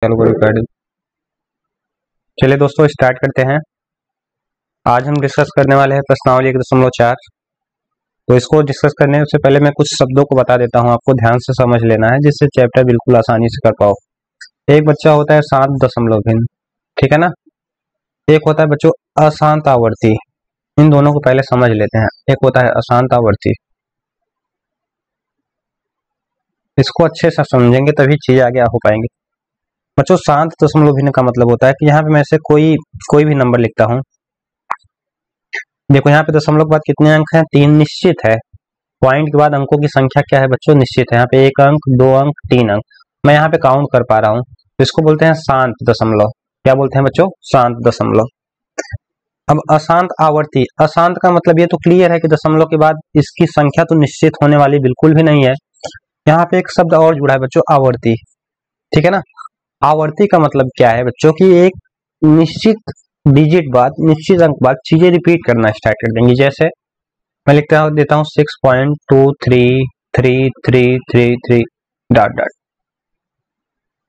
चलो रिकॉर्डिंग। चलिए दोस्तों स्टार्ट करते हैं। आज हम डिस्कस करने वाले हैं प्रश्नावली 1.4। तो इसको डिस्कस करने से पहले मैं कुछ शब्दों को बता देता हूं, आपको ध्यान से समझ लेना है जिससे चैप्टर बिल्कुल आसानी से कर पाओ। एक बच्चा होता है शांत दशमलव भिन्न, ठीक है ना। एक होता है बच्चों अशांत आवर्ती। इन दोनों को पहले समझ लेते हैं। एक होता है अशांत आवर्ती, इसको अच्छे से समझेंगे तभी चीज आगे हो पाएंगे। बच्चों शांत दशमलव भिन्न का मतलब होता है कि यहाँ पे मैं से कोई भी नंबर लिखता हूँ। देखो यहाँ पे दशमलव के बाद कितने अंक हैं? 3 निश्चित है। पॉइंट के बाद अंकों की संख्या क्या है बच्चों? निश्चित है। यहाँ पे 1 अंक, 2 अंक, 3 अंक मैं यहाँ पे काउंट कर पा रहा हूँ, तो इसको बोलते हैं शांत दशमलव। क्या बोलते हैं बच्चों? शांत दशमलव। अब अशांत आवर्ती, अशांत का मतलब ये तो क्लियर है कि दशमलव के बाद इसकी संख्या तो निश्चित होने वाली बिल्कुल भी नहीं है। यहाँ पे एक शब्द और जुड़ा है बच्चों, आवर्ती, ठीक है ना। आवर्ती का मतलब क्या है बच्चों की एक निश्चित डिजिट बाद, निश्चित अंक बाद चीजें रिपीट करना स्टार्ट कर देंगी। जैसे मैं लिखता हूं, देता हूं 6.233333 डॉट डॉट।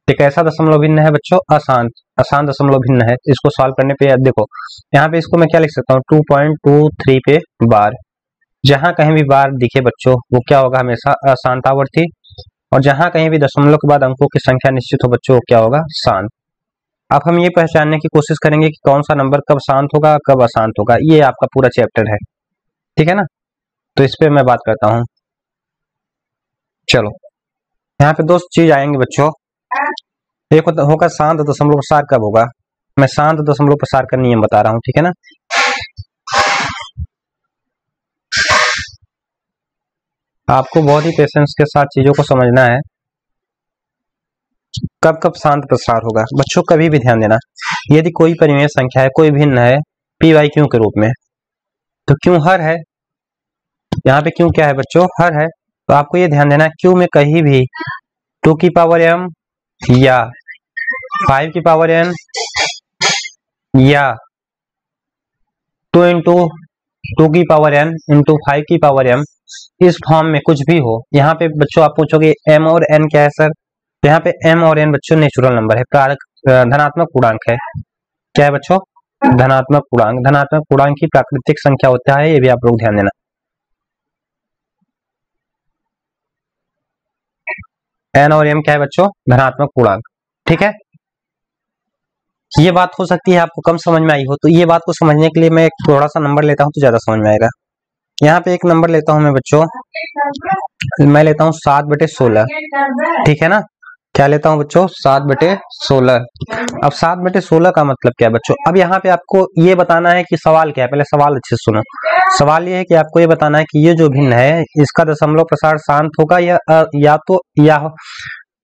एक ऐसा दशमलव भिन्न है बच्चों अशांत, अशांत दशमलव भिन्न है। इसको सॉल्व करने पे देखो यहाँ पे इसको मैं क्या लिख सकता हूँ? 2.23 पे बार। जहां कहीं भी बार दिखे बच्चों वो क्या होगा? हमेशा अशांत आवर्ती। और जहां कहीं भी दशमलव के बाद अंकों की संख्या निश्चित हो बच्चों क्या होगा? शांत। अब हम ये पहचानने की कोशिश करेंगे कि कौन सा नंबर कब शांत होगा कब अशांत होगा। ये आपका पूरा चैप्टर है, ठीक है ना। तो इस पे मैं बात करता हूं। चलो यहाँ पे दो चीज आएंगे बच्चों। एक होगा शांत दशमलव प्रसार कब होगा। मैं शांत दशमलव प्रसार का नियम बता रहा हूं, ठीक है ना। आपको बहुत ही पेशेंस के साथ चीजों को समझना है। कब कब शांत प्रसार होगा बच्चों? कभी भी ध्यान देना, यदि कोई परिमेय संख्या है, कोई भिन्न है पी वाई क्यू के रूप में, तो क्यों हर है। यहाँ पे क्यों क्या है बच्चों? हर है। तो आपको ये ध्यान देना क्यू में कहीं भी 2 की पावर m या 5 की पावर n या 2 इंटू 2 की पावर n इंटू 5 की पावर m, इस फॉर्म में कुछ भी हो। यहाँ पे बच्चों आप पूछोगे m और n क्या है सर? यहाँ पे m और n बच्चों नेचुरल नंबर है, धनात्मक पूर्णांक है। क्या है बच्चों? धनात्मक पूर्णांक। धनात्मक पूर्णांक की प्राकृतिक संख्या होता है, ये भी आप लोग ध्यान देना। n और m क्या है बच्चों? धनात्मक पूर्णांक, ठीक है। ये बात हो सकती है आपको कम समझ में आई हो, तो ये बात को समझने के लिए मैं एक थोड़ा सा नंबर लेता हूं तो ज्यादा समझ में आएगा। यहाँ पे एक नंबर लेता हूं मैं बच्चों, मैं लेता हूं 7/16, ठीक है ना। क्या लेता हूं बच्चों? 7/16। अब 7/16 का मतलब क्या है बच्चों? अब यहाँ पे आपको ये बताना है कि सवाल क्या है। पहले सवाल अच्छे से सुनो। सवाल ये है कि आपको ये बताना है कि ये जो भिन्न है इसका दशमलव प्रसार शांत होगा या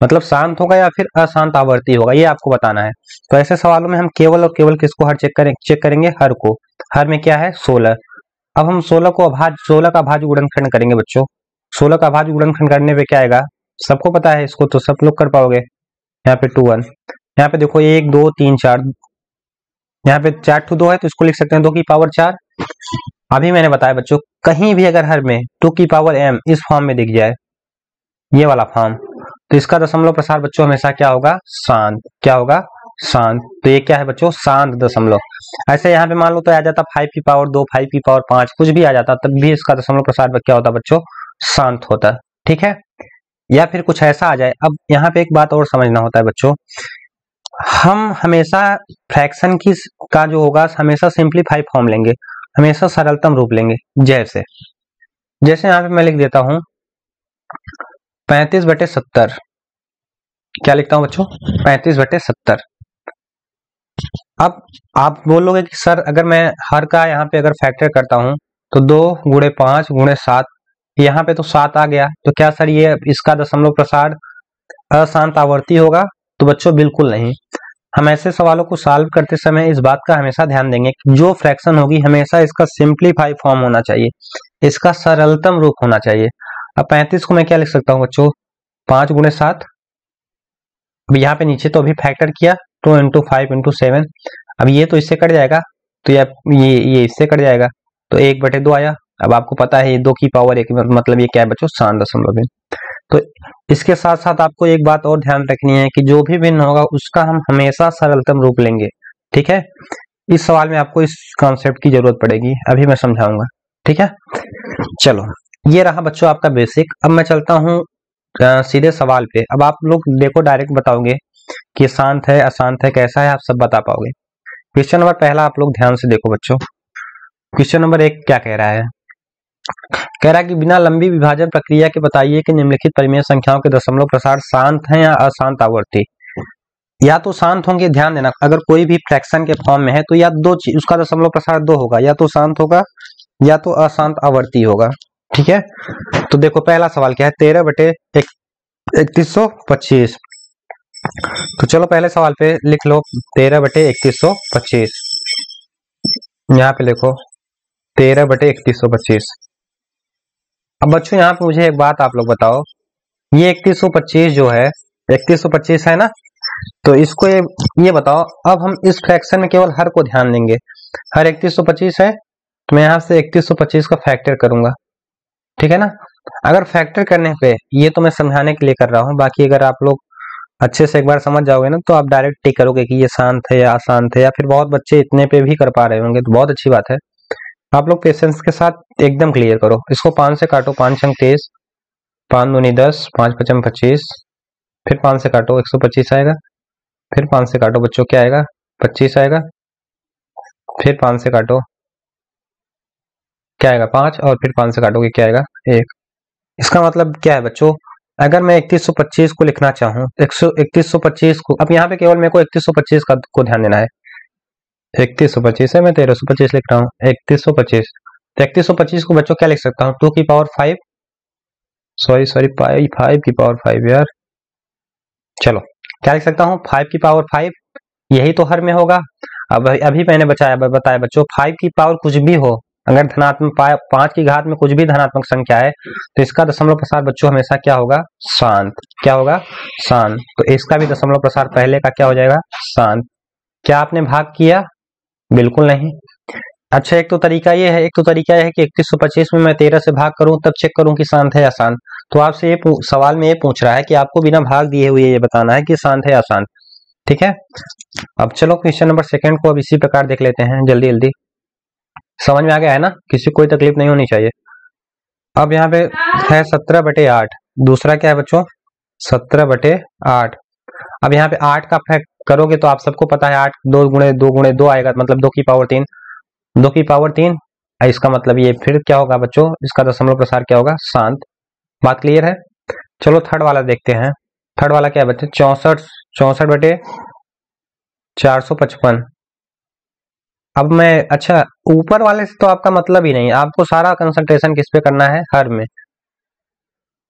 मतलब शांत होगा या फिर अशांत आवर्ती होगा, ये आपको बताना है। तो ऐसे सवालों में हम केवल और केवल किसको हर चेक करेंगे? हर को। हर में क्या है? 16। अब हम 16 का भाज्य गुणनखंड करेंगे बच्चों। 16 का भाज्य गुणनखंड करने पे क्या आएगा? सबको पता है इसको, तो सब लोग कर पाओगे। यहाँ पे 2 1, यहाँ पे देखो 1 2 3 4, यहाँ पे 4 2 2 है तो इसको लिख सकते हैं 2 की पावर 4। अभी मैंने बताया बच्चों कहीं भी अगर हर में 2 की पावर m इस फॉर्म में दिख जाए, ये वाला फॉर्म, तो इसका दशमलव प्रसार बच्चों हमेशा क्या होगा? शांत। क्या होगा? शांत। तो ये क्या है बच्चों? शांत दशमलव। ऐसे यहाँ पे मान लो तो आ जाता 5 की पावर 2, 5 की पावर 5, कुछ भी आ जाता, तब भी इसका दशमलव प्रसार क्या होता बच्चों? शांत होता, ठीक है। या फिर कुछ ऐसा आ जाए। अब यहाँ पे एक बात और समझना होता है बच्चों, हम हमेशा फ्रैक्शन की का जो होगा हमेशा सिंप्लीफाई फॉर्म लेंगे, हमेशा सरलतम रूप लेंगे। जैसे यहाँ पे मैं लिख देता हूं 35/70। क्या लिखता हूं बच्चों? 35/70। अब आप बोलोगे कि सर अगर मैं हर का यहाँ पे अगर फैक्टर करता हूं तो 2 × 5 × 7, यहाँ पे तो 7 आ गया, तो क्या सर ये इसका दशमलव प्रसार अशांत आवर्ती होगा? तो बच्चों बिल्कुल नहीं। हम ऐसे सवालों को सॉल्व करते समय इस बात का हमेशा ध्यान देंगे कि जो फ्रैक्शन होगी हमेशा इसका सिंप्लीफाई फॉर्म होना चाहिए, इसका सरलतम रूप होना चाहिए। अब 35 को मैं क्या लिख सकता हूँ बच्चों? 5 × 7। अब यहाँ पे नीचे तो अभी फैक्टर किया 2 × 5 × 7, अब ये तो इससे कट जाएगा, तो ये इससे कट जाएगा, तो 1/2 आया। अब आपको पता है ये 2 की पावर 1 मतलब ये क्या है बच्चों? शांत दशमलव भिन्न। तो इसके साथ साथ आपको एक बात और ध्यान रखनी है कि जो भी भिन्न होगा उसका हम हमेशा सरलतम रूप लेंगे। ठीक है, इस सवाल में आपको इस कॉन्सेप्ट की जरूरत पड़ेगी, अभी मैं समझाऊंगा। ठीक है, चलो ये रहा बच्चों आपका बेसिक। अब मैं चलता हूँ सीधे सवाल पे। अब आप लोग देखो डायरेक्ट बताओगे कि शांत है अशांत है कैसा है, आप सब बता पाओगे। क्वेश्चन नंबर पहला आप लोग ध्यान से देखो बच्चों। क्वेश्चन नंबर 1 क्या कह रहा है? कह रहा है कि बिना लंबी विभाजन प्रक्रिया के बताइए कि निम्नलिखित परिमेय संख्याओं के दशमलव प्रसार शांत है या अशांत आवर्ती। या तो शांत होंगे, ध्यान देना, अगर कोई भी फ्रैक्शन के फॉर्म में है तो या दो चीज, उसका दशमलव प्रसार 2 होगा, या तो शांत होगा या तो अशांत आवर्ती होगा। ठीक है, तो देखो पहला सवाल क्या है, 13/3125। तो चलो पहले सवाल पे लिख लो 13/3125। यहाँ पे लिखो 13/3125। अब बच्चों यहाँ पे मुझे एक बात आप लोग बताओ, ये 3125 जो है 3125 है ना, तो इसको ये बताओ। अब हम इस फ्रैक्शन में केवल हर को ध्यान देंगे। हर 3125 है तो मैं यहाँ से 3125 का फैक्टर करूंगा। ठीक है ना, अगर फैक्टर करने पे, ये तो मैं समझाने के लिए कर रहा हूँ, बाकी अगर आप लोग अच्छे से एक बार समझ जाओगे ना तो आप डायरेक्ट टिक करोगे कि ये शांत है या अशांत है, या फिर बहुत बच्चे इतने पे भी कर पा रहे होंगे तो बहुत अच्छी बात है। आप लोग पेशेंस के साथ एकदम क्लियर करो। इसको 5 से काटो, 5 अंक 23, 5 दूनी 10, 5 पचम 25, फिर 5 से काटो 125 आएगा, फिर 5 से काटो बच्चों क्या आएगा 25 आएगा, फिर 5 से काटो क्या आएगा 5, और फिर 5 से काटोगे क्या आएगा 1। इसका मतलब क्या है बच्चों, अगर मैं 3125 को लिखना चाहूँ, 3125 को, अब यहाँ पे केवल मेरे को 3125 का को ध्यान देना है। 3125 है, मैं 1325 लिख रहा हूँ। 3125, तो 3125 को बच्चों क्या लिख सकता हूँ, 2 की पावर 5, सॉरी 5 की पावर 5 यार। चलो क्या लिख सकता हूँ, 5 की पावर 5, यही तो हर में होगा। अब अभी मैंने बताया बच्चों, 5 की पावर कुछ भी हो, अगर धनात्मक 5 की घात में कुछ भी धनात्मक संख्या है तो इसका दशमलव प्रसार बच्चों हमेशा क्या होगा, शांत। क्या होगा, शांत। तो इसका भी दशमलव प्रसार पहले का क्या हो जाएगा, शांत। क्या आपने भाग किया, बिल्कुल नहीं। अच्छा एक तो तरीका ये है कि 3125 में मैं 13 से भाग करूं तब चेक करूं कि शांत है या अशांत। तो आपसे ये सवाल में ये पूछ रहा है कि आपको बिना भाग दिए हुए ये बताना है कि शांत है या अशांत। ठीक है, अब चलो क्वेश्चन नंबर 2 को अब इसी प्रकार देख लेते हैं जल्दी जल्दी। समझ में आ गया है ना, किसी कोई तकलीफ नहीं होनी चाहिए। अब यहाँ पे है 17/8, दूसरा क्या है बच्चों 17/8। अब यहाँ पे 8 का फैक्ट करोगे तो आप सबको पता है 8 2 आएगा, मतलब 2 की पावर 3, 2 की पावर 3। इसका मतलब ये फिर क्या होगा बच्चों, इसका दशमलव प्रसार क्या होगा, शांत। बात क्लियर है। चलो थर्ड वाला देखते हैं। थर्ड वाला क्या है बच्चे, 64/455। अब मैं, अच्छा ऊपर वाले से तो आपका मतलब ही नहीं, आपको सारा कंसंट्रेशन किस पे करना है, हर में।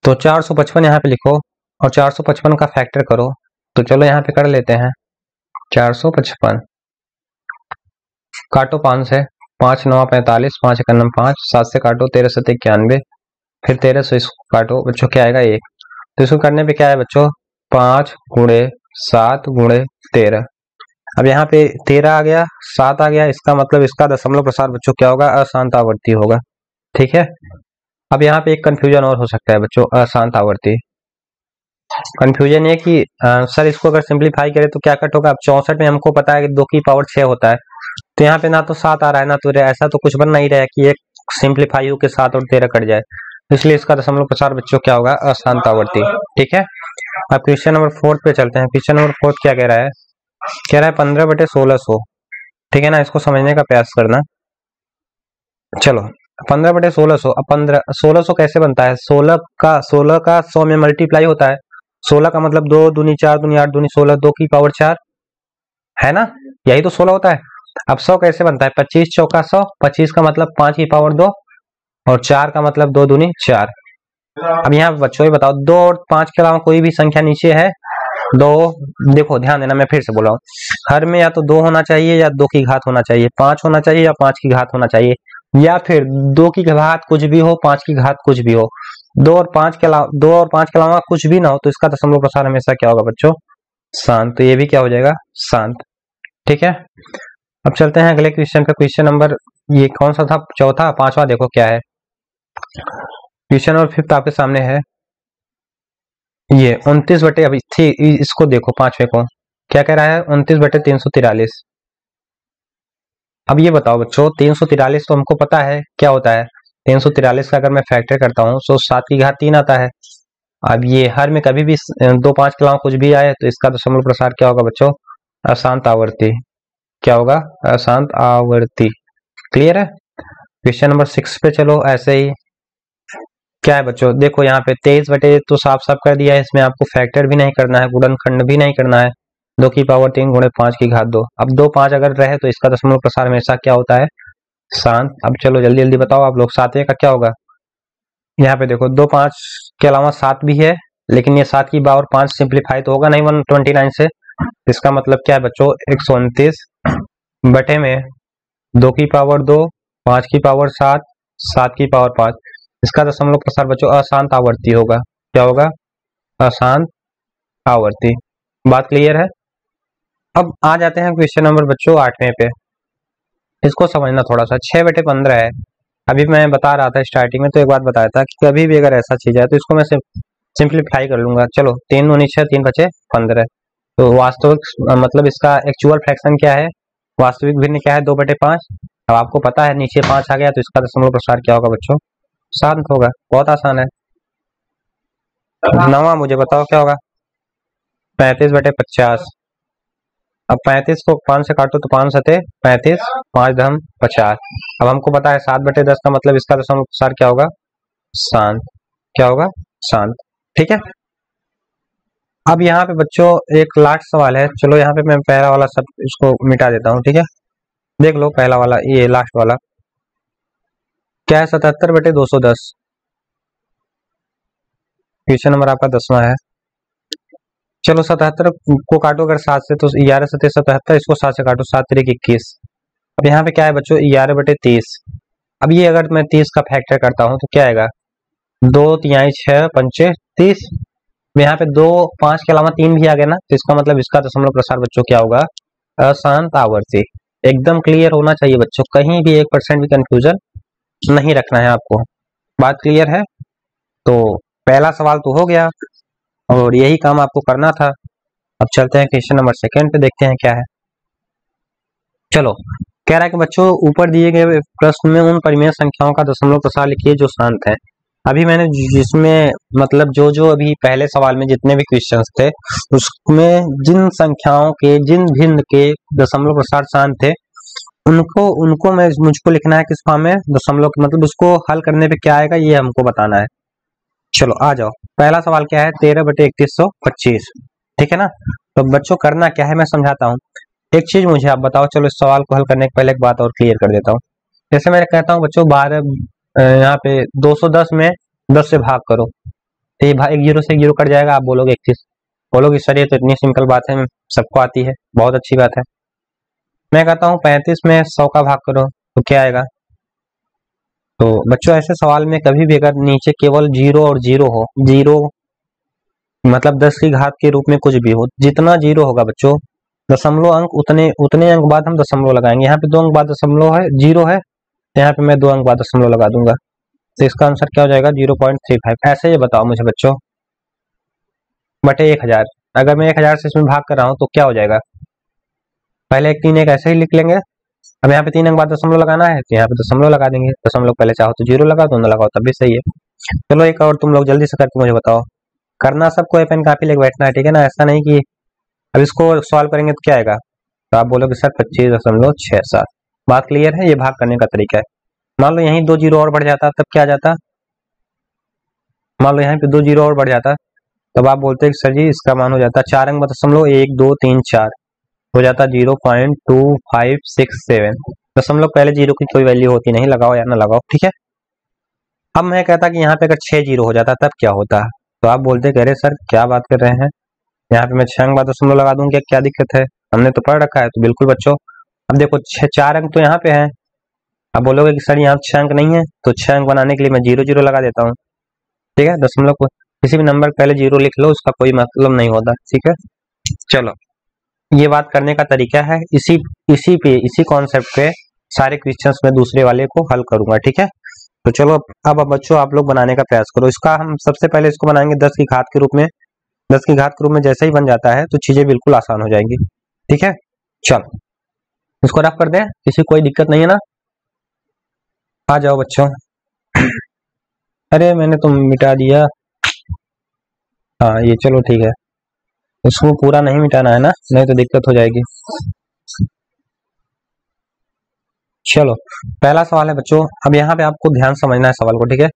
तो 455 यहाँ पे लिखो और 455 का फैक्टर करो। तो चलो यहाँ पे कर लेते हैं 455, काटो 5 से, 5 9 45, 5 1 5, 7 से काटो 13 7 91, फिर 13 से इसको काटो बच्चों क्या आएगा 1। तो इसको करने पे क्या है बच्चों, 5 गुणे 7 गुणे 13। अब यहाँ पे 13 आ गया, 7 आ गया, इसका मतलब इसका दशमलव प्रसार बच्चों क्या होगा, अशांत आवर्ती होगा। ठीक है, अब यहाँ पे एक कंफ्यूजन और हो सकता है बच्चों, अशांत आवर्ती। कंफ्यूजन ये कि सर इसको अगर सिंप्लीफाई करें तो क्या कट होगा। अब 64 में हमको पता है कि 2 की पावर 6 होता है, तो यहाँ पे ना तो 7 आ रहा है ना तो ऐसा तो कुछ बन नहीं रहा है कि एक सिंप्लीफाई होकर 7 और 13 कट जाए, इसलिए इसका दशमलव प्रसार बच्चों क्या होगा, अशांत आवर्ती। ठीक है, अब क्वेश्चन नंबर 4 पे चलते हैं। क्वेश्चन नंबर 4 क्या कह रहा है, कह रहा है 15/1600। ठीक है ना, इसको समझने का प्रयास करना। चलो 15/1600। अब 1600 कैसे बनता है, 16 का 100 में मल्टीप्लाई होता है। 16 का मतलब 2 दूनी 4 दूनी 8 दूनी 16, 2 की पावर 4 है ना, यही तो 16 होता है। अब 100 कैसे बनता है, 25 चौका 100, 25 का मतलब 5 की पावर 2 और 4 का मतलब 2 दूनी 4। अब यहाँ बच्चों ये बताओ 2 और 5 के अलावा कोई भी संख्या नीचे है, 2, देखो ध्यान देना, मैं फिर से बोल रहा हूँ, हर में या तो 2 होना चाहिए या 2 की घात होना चाहिए, 5 होना चाहिए या 5 की घात होना चाहिए, या फिर 2 की घात कुछ भी हो 5 की घात कुछ भी हो, 2 और 5 के अलावा कुछ भी ना हो, तो इसका दशमलव प्रसार हमेशा क्या होगा बच्चों, शांत। तो ये भी क्या हो जाएगा, शांत। ठीक है, अब चलते हैं अगले क्वेश्चन पे। क्वेश्चन नंबर ये कौन सा था, चौथा, 5वां देखो क्या है। क्वेश्चन नंबर 5 आपके सामने है। ये 29 बटे, अभी थी इसको देखो, पांचवे को क्या कह रहा है, 29 बटे 343। अब ये बताओ बच्चों, 343 तो हमको पता है क्या होता है। 343 का अगर मैं फैक्टर करता हूँ तो 7 की घात 3 आता है। अब ये हर में कभी भी 2 5 के अलावा कुछ भी आए तो इसका दशमलव प्रसार क्या होगा बच्चों, अशांत आवर्ती। क्या होगा, अशांत आवर्ती। क्लियर है। क्वेश्चन नंबर 6 पे चलो। ऐसे ही क्या है बच्चों, देखो यहाँ पे 23 बटे तो साफ साफ कर दिया है, इसमें आपको फैक्टर भी नहीं करना है, गुणनखंड भी नहीं करना है। 2 की पावर 3 गुणे 5 की घात 2। अब 2 5 अगर रहे तो इसका दशमलव प्रसार हमेशा क्या होता है, शांत। अब चलो जल्दी जल्दी बताओ आप लोग, 7वें का क्या होगा। यहाँ पे देखो 2 5 के अलावा 7 भी है, लेकिन ये 7 की पावर 5 सिंप्लीफाई तो होगा नहीं 129 से। इसका मतलब क्या है बच्चों, 129 बटे में 2 की पावर 2, 5 की पावर 7, 7 की पावर 5। इसका दशमलव प्रसार बच्चों अशांत आवर्ती होगा। क्या होगा, अशांत आवर्ती। बात क्लियर है। अब आ जाते हैं क्वेश्चन नंबर बच्चों 8वें पे। इसको समझना थोड़ा सा। 6 बटे 15 है। अभी मैं बता रहा था स्टार्टिंग में, तो एक बात बताया था कि कभी भी अगर ऐसा चीज है तो इसको मैं सिंप्लीफाई कर लूंगा। चलो 3 दूनी 6, 3 बचे 15। तो वास्तविक मतलब इसका एक्चुअल फ्रैक्शन क्या है, वास्तविक भिन्न क्या है, 2 बटे 5। अब आपको पता है नीचे 5 आ गया तो इसका दशमलव प्रसार क्या होगा बच्चों, शांत होगा। बहुत आसान है। 9वां मुझे बताओ क्या होगा, 35 बटे 50। अब 35 को 5 से काटो तो 5 सते 35, 5 धम 50। अब हमको पता है 7 बटे 10 का मतलब इसका दशमलव प्रसार क्या होगा, शांत। क्या होगा, शांत। ठीक है। अब यहाँ पे बच्चों एक लास्ट सवाल है। चलो यहाँ पे मैं पहला वाला सब इसको मिटा देता हूँ। ठीक है, देख लो पहला वाला, ये लास्ट वाला क्या है, 77 बटे 210। क्वेश्चन नंबर आपका 10वां है। चलो 77 को काटो अगर 7 से तो 11 सते 77, इसको 7 से काटो 7 3 21। अब यहाँ पे क्या है बच्चों, 11 बटे 30। अब ये अगर मैं 30 का फैक्टर करता हूँ तो क्या आएगा, 2 तिहाई 6 पंचे 30। यहाँ पे 2 5 के अलावा 3 भी आ गया ना, तो इसका मतलब इसका दशमलव प्रसार बच्चों क्या होगा, अशांत आवर्ती। एकदम क्लियर होना चाहिए बच्चों, कहीं भी 1% भी कंफ्यूजन नहीं रखना है आपको। बात क्लियर है। तो पहला सवाल तो हो गया और यही काम आपको करना था। अब चलते हैं क्वेश्चन नंबर 2 पे, देखते हैं क्या है। चलो कह रहा है कि बच्चों ऊपर दिए गए प्रश्न में उन परिमेय संख्याओं का दशमलव प्रसार लिखिए जो शांत है। अभी मैंने जिसमें मतलब जो अभी पहले सवाल में जितने भी क्वेश्चंस थे उसमें जिन संख्याओं के जिन भिन्न के दशमलव प्रसार शांत थे उनको मुझको लिखना है किस फॉर्म में, दशमलव मतलब उसको हल करने पे क्या आएगा ये हमको बताना है। चलो आ जाओ। पहला सवाल क्या है, 13 बटे 3125। ठीक है ना। तो बच्चों करना क्या है मैं समझाता हूँ। एक चीज मुझे आप बताओ। चलो इस सवाल को हल करने के पहले एक बात और क्लियर कर देता हूँ। जैसे मैं कहता हूँ बच्चों 12 यहाँ पे 210 में 10 से भाग करो, तो ये भाग 1 जीरो से 1 जीरो कट जाएगा। आप बोलोगे 31, बोलोगे सर ये तो इतनी सिंपल बात है, सबको आती है, बहुत अच्छी बात है। मैं कहता हूँ 35 में 100 का भाग करो तो क्या आएगा। तो बच्चों ऐसे सवाल में कभी भी अगर नीचे केवल 0 और 0 हो, 0 मतलब 10 की घात के रूप में कुछ भी हो, जितना 0 होगा बच्चों दशमलव अंक उतने अंक बाद हम दशमलव लगाएंगे। यहाँ पे 2 अंक बाद दशमलव है, 0 है, यहाँ पे मैं 2 अंक बाद दशमलव लगा दूंगा। तो इसका आंसर क्या हो जाएगा, 0.35। ऐसे ये बताओ मुझे बच्चों, बटे 1000। अगर मैं 1000 से इसमें भाग कर रहा हूँ तो क्या हो जाएगा, पहले एक 3 एक ऐसे ही लिख लेंगे। अब यहाँ पे 3 अंक बाद दशमलव लगाना है तो यहाँ पे दशमलव लगा देंगे। दशमलव पहले चाहो तो 0 लगा दो, ना लगाओ तब भी सही है। चलो एक और तुम लोग जल्दी से करके मुझे बताओ। करना सबको पेन कापी लेके बैठना है, ठीक है ना। ऐसा नहीं कि अब इसको सॉल्व करेंगे तो क्या आएगा, तो आप बोलोगे सर 25.67। बात क्लियर है। ये भाग करने का तरीका है। मान लो यहीं 2 जीरो और बढ़ जाता तब क्या आ जाता, मान लो यहाँ पे 2 जीरो और बढ़ जाता तब आप बोलते सर जी इसका मान हो जाता 4 अंक दशमलव 1 2 3 4 हो जाता 0.2567। दशमलव पहले 0 की कोई वैल्यू होती नहीं, लगाओ या ना लगाओ, ठीक है। अब मैं कहता कि यहाँ पे अगर 6 जीरो हो जाता तब क्या होता, तो आप बोलते कह रहे सर क्या बात कर रहे हैं, यहाँ पे मैं 6 अंक बाद दशमलव लगा दूं, क्या दिक्कत है, हमने तो पढ़ रखा है। तो बिल्कुल बच्चों, अब देखो 4 अंक तो यहाँ पे है। अब बोलोगे कि सर यहाँ 6 अंक नहीं है, तो 6 अंक बनाने के लिए मैं 0 0 लगा देता हूँ, ठीक है। दशमलव को किसी भी नंबर पहले 0 लिख लो, उसका कोई मतलब नहीं होता, ठीक है। चलो ये बात करने का तरीका है। इसी कॉन्सेप्ट पे सारे क्वेश्चंस में दूसरे वाले को हल करूंगा, ठीक है। तो चलो अब बच्चों आप लोग बनाने का प्रयास करो। इसका हम सबसे पहले इसको बनाएंगे 10 की घात के रूप में, 10 की घात के रूप में जैसे ही बन जाता है तो चीजें बिल्कुल आसान हो जाएंगी। ठीक है, चलो इसको रफ कर दें, किसी कोई दिक्कत नहीं है ना? आ जाओ बच्चों। अरे मैंने तो मिटा दिया। हाँ ये चलो ठीक है, इसको पूरा नहीं मिटाना है ना, नहीं तो दिक्कत हो जाएगी। चलो पहला सवाल है बच्चों, अब यहाँ पे आपको ध्यान समझना है सवाल को। ठीक है,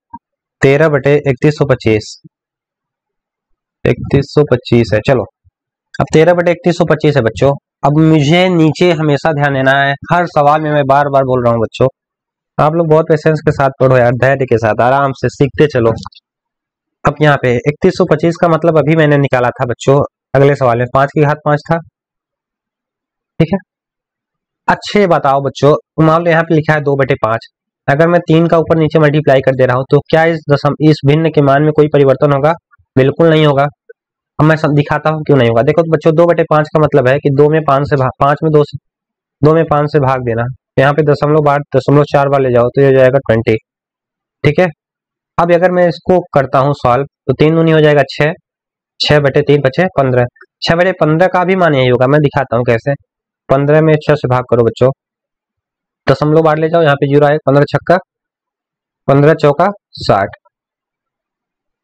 13/3125, 3125 है। चलो अब 13/3125 है बच्चों। अब मुझे नीचे हमेशा ध्यान देना है, हर सवाल में मैं बार बार बोल रहा हूँ बच्चों, आप लोग बहुत पेशेंस के साथ पढ़ो यार, धैर्य के साथ आराम से सीखते चलो। अब यहाँ पे 3125 का मतलब अभी मैंने निकाला था बच्चों, अगले सवाल में 5 की घात 5 था। ठीक है, अच्छे बताओ बच्चों, मान लो यहाँ पे लिखा है 2/5, अगर मैं 3 का ऊपर नीचे मल्टीप्लाई कर दे रहा हूँ तो क्या इस भिन्न के मान में कोई परिवर्तन होगा? बिल्कुल नहीं होगा। अब मैं दिखाता हूँ क्यों नहीं होगा। देखो तो बच्चों 2/5 का मतलब है कि 2 में 5 से भाग, 5 में 2 में 5 से भाग देना। यहाँ पे 0.4 बार ले जाओ तो ये हो जाएगा 20। ठीक है, अब अगर मैं इसको करता हूँ सॉल्व तो 3 दूनी हो जाएगा 6, 6/3 बचे 15, 6/15 का भी मान यही होगा। मैं दिखाता हूँ कैसे। 15 में 6 से भाग करो बच्चों, 0.8 ले जाओ, यहाँ पे 0 आए, 15 छक्का 15 चौका 60।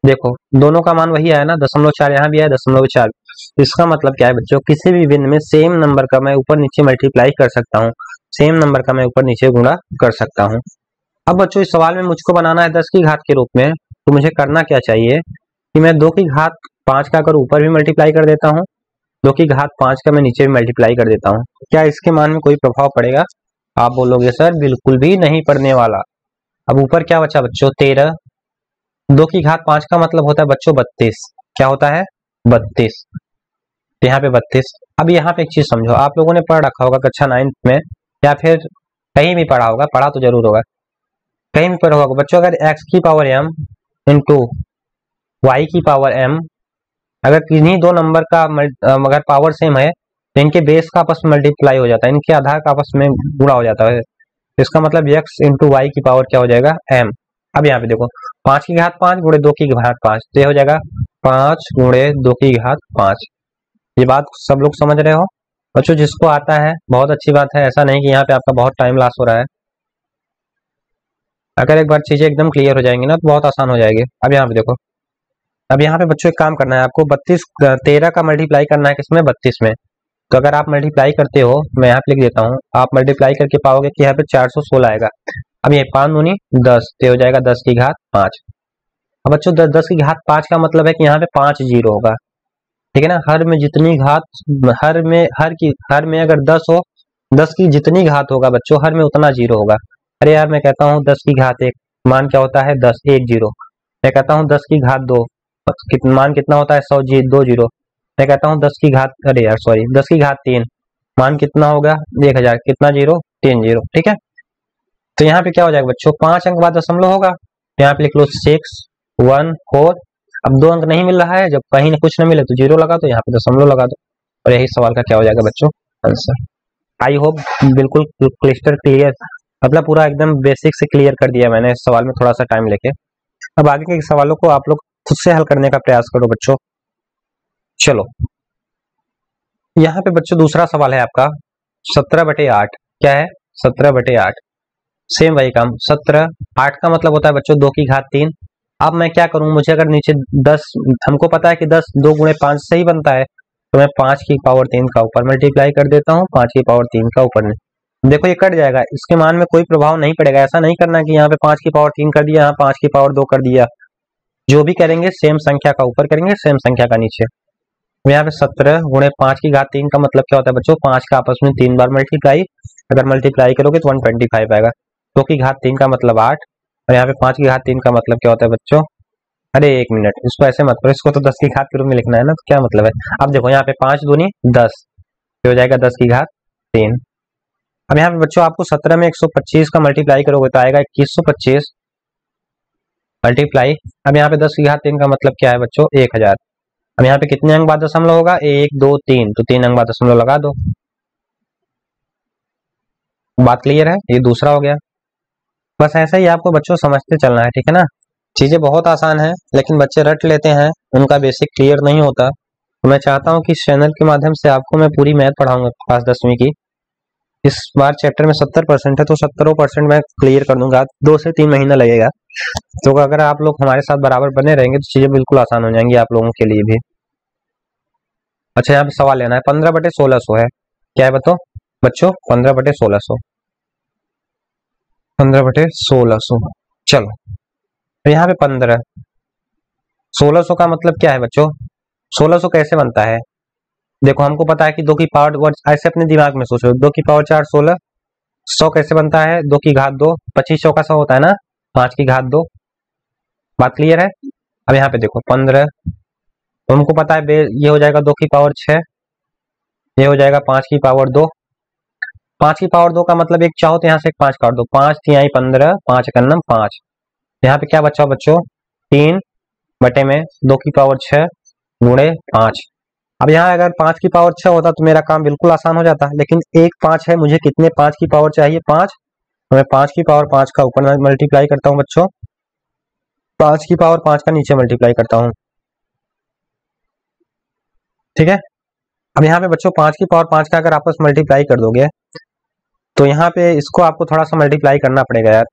देखो दोनों का मान वही आया ना, 0.4 यहाँ भी आया 0.4। इसका मतलब क्या है बच्चों, किसी भी बिंदु में सेम नंबर का मैं ऊपर नीचे मल्टीप्लाई कर सकता हूँ, सेम नंबर का मैं ऊपर नीचे गुणा कर सकता हूँ। अब बच्चों इस सवाल में मुझको बनाना है 10 की घात के रूप में, तो मुझे करना क्या चाहिए कि मैं 2 की घात 5 का अगर ऊपर भी मल्टीप्लाई कर देता हूँ, 2 की घात 5 का मैं नीचे भी मल्टीप्लाई कर देता हूँ, क्या इसके मान में कोई प्रभाव पड़ेगा? आप बोलोगे सर बिल्कुल भी नहीं पड़ने वाला। अब ऊपर क्या बचा बच्चों 13, 2 की घात 5 का मतलब होता है बच्चों 32, क्या होता है 32, यहाँ पे 32। अब यहाँ पे एक चीज समझो, आप लोगों ने पढ़ रखा होगा कक्षा 9 में या फिर कहीं भी पढ़ा होगा, पढ़ा तो जरूर होगा, कहीं भी पढ़ा होगा बच्चों, अगर x की पावर m इंटू वाई की पावर m, अगर किन्हीं दो नंबर का अगर पावर सेम है तो इनके बेस का आपस में मल्टीप्लाई हो जाता है, इनके आधार का आपस में गुणा हो जाता है। इसका मतलब x इंटू वाई की पावर क्या हो जाएगा m। अब यहाँ पे देखो 5 की घात 5 गुणे 2 की घात 5, तो ये हो जाएगा 5 गुणे 2 की घात 5। ये बात सब लोग समझ रहे हो बच्चों? जिसको आता है बहुत अच्छी बात है, ऐसा नहीं कि यहाँ पे आपका बहुत टाइम लॉस हो रहा है। अगर एक बार चीजें एकदम क्लियर हो जाएंगी ना तो बहुत आसान हो जाएगी। अब यहाँ पे देखो, अब यहाँ पे बच्चों एक काम करना है आपको, 13 का मल्टीप्लाई करना है किसमें 32 में। तो अगर आप मल्टीप्लाई करते हो, मैं यहाँ पे लिख देता हूँ, आप मल्टीप्लाई करके पाओगे कि यहाँ पे 416 आएगा। अब ये 5 दूनी 10, तो हो जाएगा 10 की घात 5। अब बच्चों 10 की घात 5 का मतलब है कि यहाँ पे 5 जीरो होगा। ठीक है ना, हर में जितनी घात, हर में अगर 10 हो, 10 की जितनी घात होगा बच्चों हर में उतना जीरो होगा। अरे यार मैं कहता हूँ 10 की घात 1, मान क्या होता है 10, 1 जीरो। मैं कहता हूँ 10 की घात 2, मान कितना होता है 100, 2 जीरो। मैं कहता हूँ 10 की घात, अरे यार सॉरी 10 की घात 3, मान कितना होगा 1000, कितना जीरो 3 जीरो। ठीक है, तो यहाँ पे क्या हो जाएगा बच्चों, 5 अंक बाद दशमलव होगा, यहाँ पे लिख लो 6 1 4। अब 2 अंक नहीं मिल रहा है, जब कहीं कुछ ना मिले तो जीरो लगा दो, यहाँ पे दशमलव लगा दो, और यही सवाल का क्या हो जाएगा बच्चों आंसर। आई होप बिल्कुल क्लिस्टर क्लियर, मतलब पूरा एकदम बेसिक से क्लियर कर दिया मैंने इस सवाल में थोड़ा सा टाइम लेके। अब आगे के सवालों को आप लोग खुद से हल करने का प्रयास करो बच्चों। चलो यहाँ पे बच्चों दूसरा सवाल है आपका 17/8, क्या है 17/8, सेम वही काम 17, 8 का मतलब होता है बच्चों 2 की घात 3। अब मैं क्या करूं, मुझे अगर नीचे 10, हमको पता है कि 10 2 गुणे 5 से ही बनता है, तो मैं 5 की पावर 3 का ऊपर मल्टीप्लाई कर देता हूं, 5 की पावर 3 का ऊपर में। देखो ये कट जाएगा, इसके मान में कोई प्रभाव नहीं पड़ेगा। ऐसा नहीं करना कि यहाँ पे 5 की पावर 3 कर दिया, यहाँ 5 की पावर 2 कर दिया। जो भी करेंगे सेम संख्या का ऊपर करेंगे, सेम संख्या का नीचे। यहाँ पे 17 गुणे 5 की घात 3 का मतलब क्या होता है बच्चों, 5 का आपस में 3 बार मल्टीप्लाई, अगर मल्टीप्लाई करोगे तो 125 आएगा। 2 की घात 3 का मतलब 8, और यहाँ पे 5 की घात 3 का मतलब क्या होता है बच्चों, अरे एक मिनट, इसको ऐसे मत करो, इसको तो 10 की घात के रूप में लिखना है ना, तो क्या मतलब है। अब देखो यहाँ पे 5 दूनी 10, तो हो जाएगा 10 की घात 3। अब यहाँ पे बच्चों आपको 17 में 125 का मल्टीप्लाई करोगे तो आएगा 2125 मल्टीप्लाई। अब यहाँ पे 10 की घात 3 का मतलब क्या है बच्चों 1000। अब यहाँ पे कितने अंक बाद दशमलव होगा 1 2 3, तो 3 अंक बाद दशमलव लगा दो। बात क्लियर है, ये दूसरा हो गया। बस ऐसा ही आपको बच्चों समझते चलना है, ठीक है ना। चीजें बहुत आसान है, लेकिन बच्चे रट लेते हैं, उनका बेसिक क्लियर नहीं होता। तो मैं चाहता हूँ कि इस चैनल के माध्यम से आपको मैं पूरी मैथ पढ़ाऊंगा क्लास 10वीं की। इस बार चैप्टर में 70% है, तो 70% मैं क्लियर कर दूंगा। 2 से 3 महीना लगेगा। तो अगर आप लोग हमारे साथ बराबर बने रहेंगे तो चीजें बिल्कुल आसान हो जाएंगी आप लोगों के लिए भी। अच्छा, यहाँ पे सवाल लेना है। 15/1600 है, क्या है बताओ बच्चों? 15/1600, 15/1600। चलो, तो यहाँ पे 15, 1600 का मतलब क्या है बच्चों? 1600 कैसे बनता है? देखो, हमको पता है कि 2 की पावर, ऐसे अपने दिमाग में सोचो, 2 की पावर 4 16। 100 कैसे बनता है? 2 की घात 2, 25 100 का 100 होता है ना, 5 की घात 2। बात क्लियर है? अब यहाँ पे देखो 15, तो हमको पता है ये हो जाएगा 2 की पावर 6, ये हो जाएगा 5 की पावर 2। 5 की पावर 2 का मतलब एक चाहो तो यहाँ से एक 5 काट दो, 5 3 15, 5 एकन्नम 5। यहाँ पे क्या बचा बच्चों? 3/2 की पावर 6 गुणे 5। अब यहाँ अगर 5 की पावर 6 होता तो मेरा काम बिल्कुल आसान हो जाता, लेकिन एक 5 है, मुझे कितने 5 की पावर चाहिए? 5। तो मैं 5 की पावर 5 का ऊपर मल्टीप्लाई करता हूँ बच्चों, 5 की पावर 5 का नीचे मल्टीप्लाई करता हूँ। ठीक है। अब यहाँ पे बच्चों 5 की पावर 5 का अगर आपस मल्टीप्लाई कर दोगे तो यहाँ पे इसको आपको थोड़ा सा मल्टीप्लाई करना पड़ेगा यार,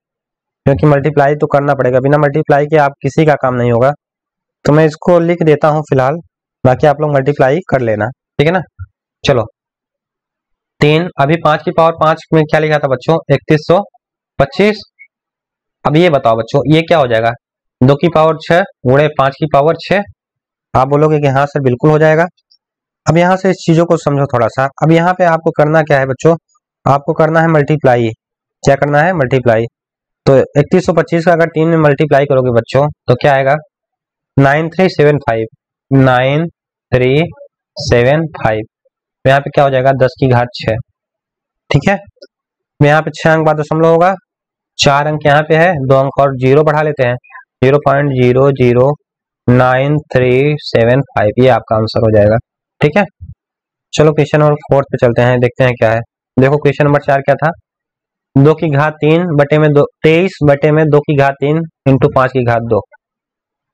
क्योंकि मल्टीप्लाई तो करना पड़ेगा, बिना मल्टीप्लाई के आप किसी का काम नहीं होगा। तो मैं इसको लिख देता हूँ फिलहाल, बाकी आप लोग मल्टीप्लाई कर लेना, ठीक है ना। चलो, 3, अभी 5 की पावर 5 में क्या लिखा था बच्चों? 3125। अब ये बताओ बच्चों, ये क्या हो जाएगा? 2 की पावर 6 गुणे 5 की पावर 6। आप बोलोगे कि हाँ सर बिल्कुल हो जाएगा। अब यहाँ से इस चीजों को समझो थोड़ा सा। अब यहाँ पे आपको करना क्या है बच्चों? आपको करना है मल्टीप्लाई। क्या करना है? मल्टीप्लाई। तो 3125 का अगर 3 में मल्टीप्लाई करोगे बच्चों तो क्या आएगा? 9375, 9375। यहाँ पे क्या हो जाएगा? 10 की घात 6। ठीक है। यहाँ पे 6 अंक बाद दशमलव होगा, 4 अंक यहाँ पे है, 2 अंक और 0 बढ़ा लेते हैं, 0.009375, ये आपका आंसर हो जाएगा। ठीक है। चलो क्वेश्चन नंबर 4 पे चलते हैं, देखते हैं क्या है। देखो क्वेश्चन नंबर 4 क्या था? 2 की घात 3 बटे में 2, 23 बटे में 2 की घात 3 इंटू 5 की घात 2।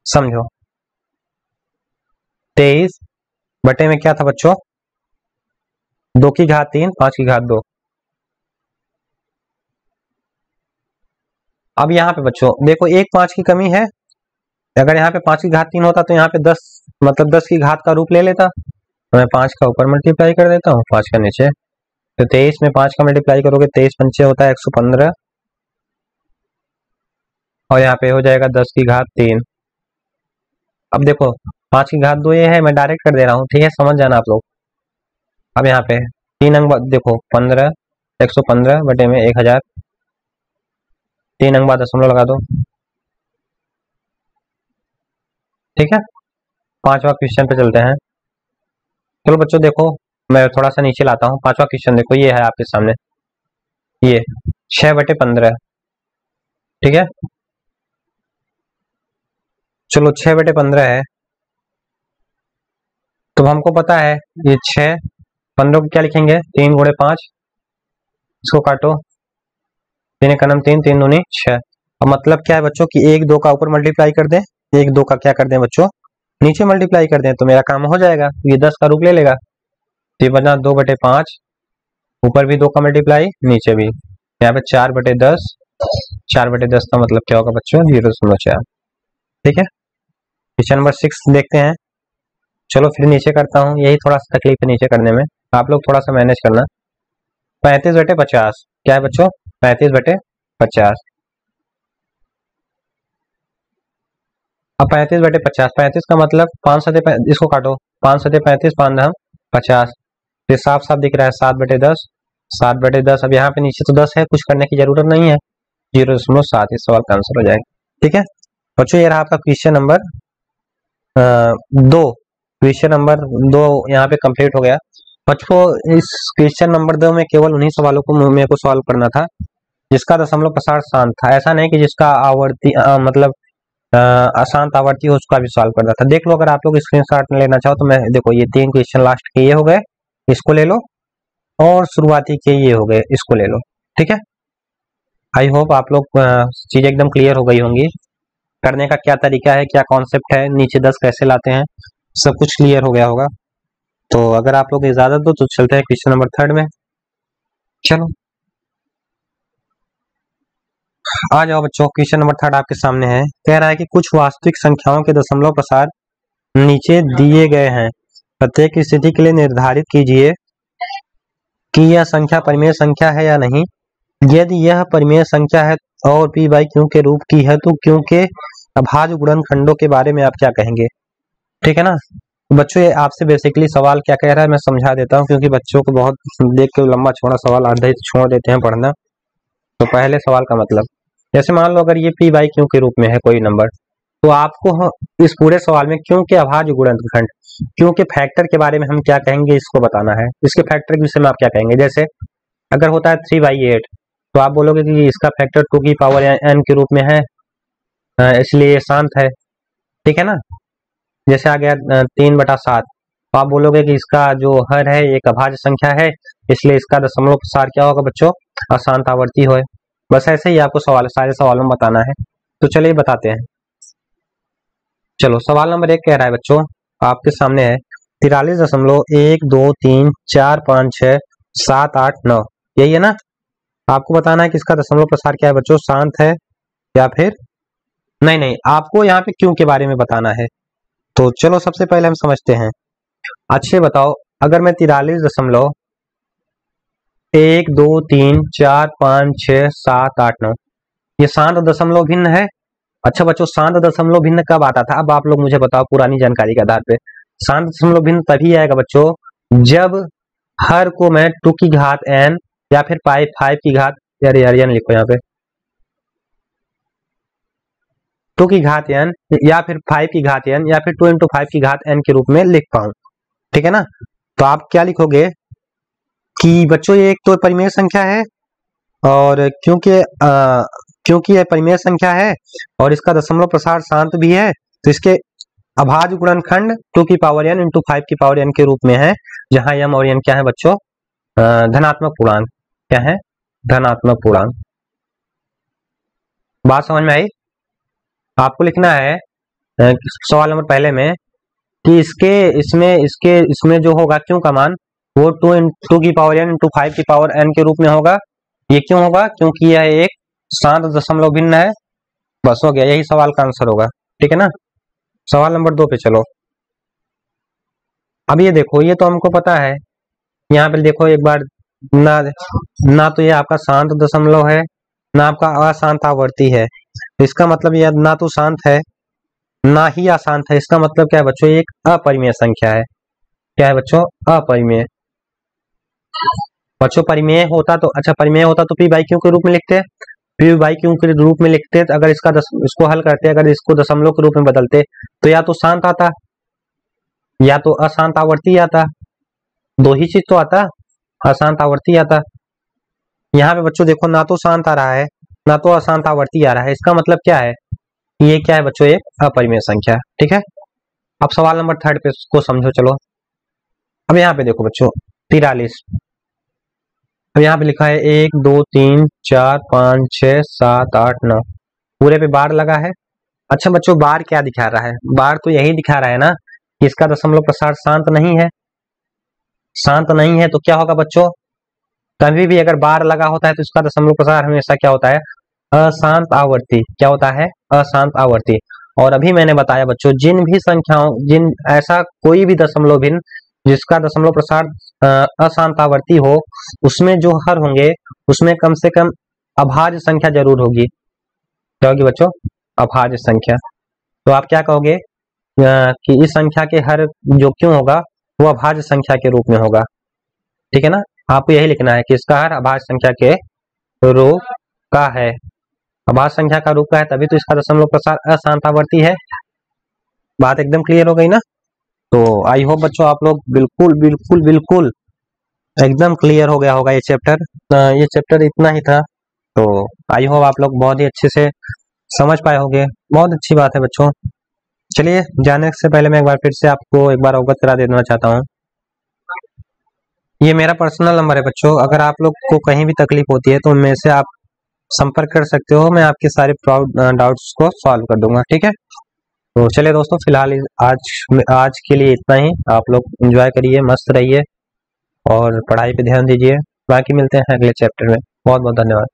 समझो, 23 बटे में क्या था बच्चों? 2 की घात 3 5 की घात 2। अब यहाँ पे बच्चों देखो, एक 5 की कमी है। अगर यहाँ पे 5 की घात 3 होता तो यहाँ पे 10, मतलब 10 की घात का रूप ले लेता। तो मैं 5 का ऊपर मल्टीप्लाई कर देता हूँ, 5 का नीचे। तो 23 में 5 का मल्टीप्लाई करोगे, 23 पंचे होता है 115, और यहाँ पे हो जाएगा 10 की घात 3। अब देखो 5 की घात 2 ये है, मैं डायरेक्ट कर दे रहा हूँ, ठीक है, समझ जाना आप लोग। अब यहाँ पे 3 अंक देखो 15, 115 बटे में 1000, 3 अंक बाद दशमलव लगा दो। ठीक है। 5वां क्वेश्चन पे चलते हैं। चलो बच्चों देखो, मैं थोड़ा सा नीचे लाता हूँ। 5वां क्वेश्चन देखो, ये है आपके सामने, ये 6/15। ठीक है। चलो 6/15 है, तो हमको पता है ये 6, 15 को क्या लिखेंगे? 3 गुणे 5, इसको काटो, 3 एकम 3, 3 दूनी 6। अब मतलब क्या है बच्चों कि 1 2 का ऊपर मल्टीप्लाई कर दें, 1 2 का क्या कर दें बच्चों? नीचे मल्टीप्लाई कर दें, तो मेरा काम हो जाएगा। ये 10 का रूप ले लेगा, तो ये बना 2/5, ऊपर भी 2 का मल्टीप्लाई, नीचे भी। यहाँ पे 4/10, 4/10 का मतलब क्या होगा बच्चों? 0.4। ठीक है। क्वेश्चन नंबर 6 देखते हैं। चलो फिर नीचे करता हूँ, यही थोड़ा सा तकलीफ है नीचे करने में, आप लोग थोड़ा सा मैनेज करना। 35/50 क्या है बच्चों? 35/50। अब 35/50, 35 का मतलब 5 सते, इसको काटो, 5 सते 35, 5 दम 50। फिर साफ साफ दिख रहा है 7/10, 7/10। अब यहाँ पे नीचे तो 10 है, कुछ करने की जरूरत नहीं है, 0.7 इस सवाल का आंसर हो जाएगा। ठीक है बच्चों, ये रहा आपका क्वेश्चन नंबर 2। क्वेश्चन नंबर 2 यहाँ पे कंप्लीट हो गया बच्चों। इस क्वेश्चन नंबर 2 में केवल उन्हीं सवालों को मेरे को सॉल्व करना था जिसका दशमलव प्रसार शांत था। ऐसा नहीं कि जिसका आवर्ती मतलब अशांत आवर्ती हो उसका भी सॉल्व करना था। देख लो, अगर आप लोग स्क्रीनशॉट लेना चाहो तो मैं देखो, ये 3 क्वेश्चन लास्ट के ये हो गए, इसको ले लो, और शुरुआती के ये हो गए, इसको ले लो। ठीक है। आई होप आप लोग चीज एकदम क्लियर हो गई होंगी। करने का क्या तरीका है, क्या कॉन्सेप्ट है, नीचे 10 कैसे लाते हैं, सब कुछ क्लियर हो गया होगा। तो अगर आप लोग इजाजत दो तो चलते हैं क्वेश्चन नंबर 3 में। चलो आ जाओ बच्चों, क्वेश्चन नंबर 3 आपके सामने है। कह रहा है कि कुछ वास्तविक संख्याओं के दशमलव प्रसार नीचे दिए गए हैं, प्रत्येक स्थिति के लिए निर्धारित कीजिए कि यह संख्या परिमेय संख्या है या नहीं। यदि यह परिमेय संख्या है और p बाई क्यू के रूप की है तो क्यू के अभाज्य गुणनखंडों के बारे में आप क्या कहेंगे। ठीक है ना बच्चों, ये आपसे बेसिकली सवाल क्या कह रहा है मैं समझा देता हूँ, क्योंकि बच्चों को बहुत देख के लंबा छोड़ा सवाल आधा ही छोड़ देते हैं पढ़ना। तो पहले सवाल का मतलब, जैसे मान लो अगर ये p बाई क्यू के रूप में है कोई नंबर, तो आपको इस पूरे सवाल में क्यू के अभाज्य गुणनखंड, क्यू के फैक्टर के बारे में हम क्या कहेंगे इसको बताना है। इसके फैक्टर के विषय में आप क्या कहेंगे। जैसे अगर होता है 3/8 तो आप बोलोगे कि इसका फैक्टर 2 की पावर n के रूप में है, इसलिए शांत है। ठीक है ना। जैसे आ गया 3/7 तो आप बोलोगे कि इसका जो हर है एक अभाज्य संख्या है, इसलिए इसका दशमलव प्रसार क्या होगा बच्चों, अशांत आवर्ती हो। बस ऐसे ही आपको सवाल सारे सवालों में बताना है। तो चलिए बताते हैं। चलो सवाल नंबर 1 कह रहा है बच्चों आपके सामने है 43.123456789, यही है ना। आपको बताना है कि इसका दशमलव प्रसार क्या है बच्चों, शांत है या फिर नहीं, आपको यहाँ पे क्यों के बारे में बताना है। तो चलो सबसे पहले हम समझते हैं। अच्छे बताओ, अगर मैं 43.123456789 ये शांत दशमलव भिन्न है। अच्छा बच्चों, शांत दशमलव भिन्न कब आता था, अब आप लोग मुझे बताओ पुरानी जानकारी के आधार पे। शांत दशमलव भिन्न तभी आएगा बच्चों जब हर को मैं 2 की घात n या फिर 5 की घात यार लिखो यहाँ पे 2 की घात n या फिर 5 की घात n या फिर 2 × 5 की घात n के रूप में लिख पाऊं। ठीक है ना। तो आप क्या लिखोगे कि बच्चों ये एक तो परिमेय संख्या है, और क्योंकि यह परिमेय संख्या है और इसका दशमलव प्रसार शांत भी है, तो इसके अभाज्य गुणनखंड 2 की पावर n × 5 की पावर n के रूप में है, जहां m और n क्या है बच्चों, धनात्मक पूर्णांक। क्या है, धनात्मक पूर्णांक। बात समझ में आई। आपको लिखना है सवाल नंबर पहले में कि इसमें जो होगा क्यों का मान वो 2 की पावर n × 5 की पावर n के रूप में होगा। ये क्यों होगा, क्योंकि यह एक शांत दशमलव भिन्न है। बस हो गया, यही सवाल का आंसर होगा। ठीक है ना। सवाल नंबर 2 पे चलो। अब ये देखो, ये तो हमको पता है, यहाँ पे देखो एक बार, ना तो ये आपका शांत दशमलव है ना आपका अशांत आवर्ती है। इसका मतलब यह ना तो शांत है ना ही अशांत है। इसका मतलब क्या है बच्चों, एक अपरिमेय संख्या है। क्या है बच्चों, अपरिमेय। बच्चों परिमेय होता तो अच्छा, परिमेय होता तो p बाई क्यू के रूप में लिखते, p बाई क्यू के रूप में लिखते। अगर इसको हल करते, अगर इसको दशमलव के रूप में बदलते तो या तो शांत आता या तो अशांत आवर्ती आता, दो ही चीज तो आता, अशांत आवर्ती आता। यहाँ पे बच्चों देखो, ना तो शांत आ रहा है ना तो अशांत आवर्ती आ रहा है। इसका मतलब क्या है, ये क्या है बच्चों, एक अपरिमेय संख्या। ठीक है। अब सवाल नंबर 3 पे को समझो। चलो अब यहाँ पे देखो बच्चों 43, अब यहाँ पे लिखा है 1 2 3 4 5 6 7 8 9, पूरे पे बार लगा है। अच्छा बच्चों, बार क्या दिखा रहा है, बार तो यही दिखा रहा है ना कि इसका दशमलव प्रसार शांत नहीं है। शांत नहीं है तो क्या होगा बच्चों, कभी भी अगर बार लगा होता है तो इसका दशमलव प्रसार हमेशा क्या होता है, अशांत आवर्ती। क्या होता है, अशांत आवर्ती। और अभी मैंने बताया बच्चों, जिन ऐसा कोई भी दशमलव भिन्न जिसका दशमलव प्रसार अशांत आवर्ती हो, उसमें जो हर होंगे उसमें कम से कम अभाज्य संख्या जरूर होगी। क्या होगी बच्चों, अभाज्य संख्या। तो आप क्या कहोगे कि इस संख्या के हर जो क्यों होगा वो अभाज्य संख्या के रूप में होगा। ठीक है ना। आपको यही लिखना है कि इसका हर अभाज्य संख्या के रूप का है। अभाज्य संख्या का रूप का है तभी तो इसका दशमलव प्रसार अशांत आवर्ती है। बात एकदम क्लियर हो गई ना। तो आई होप बच्चों आप लोग बिल्कुल एकदम क्लियर हो गया होगा ये चैप्टर इतना ही था। तो आई होप आप लोग बहुत ही अच्छे से समझ पाए होंगे। बहुत अच्छी बात है बच्चों। चलिए जाने से पहले मैं एक बार फिर से आपको एक बार अवगत करा देना चाहता हूँ, ये मेरा पर्सनल नंबर है बच्चों। अगर आप लोग को कहीं भी तकलीफ होती है तो मेरे से आप संपर्क कर सकते हो, मैं आपके सारे डाउट्स को सॉल्व कर दूंगा। ठीक है, तो चलिए दोस्तों, फिलहाल आज के लिए इतना ही। आप लोग एंजॉय करिए, मस्त रहिए और पढ़ाई पे ध्यान दीजिए। बाकी मिलते हैं अगले चैप्टर में। बहुत बहुत धन्यवाद।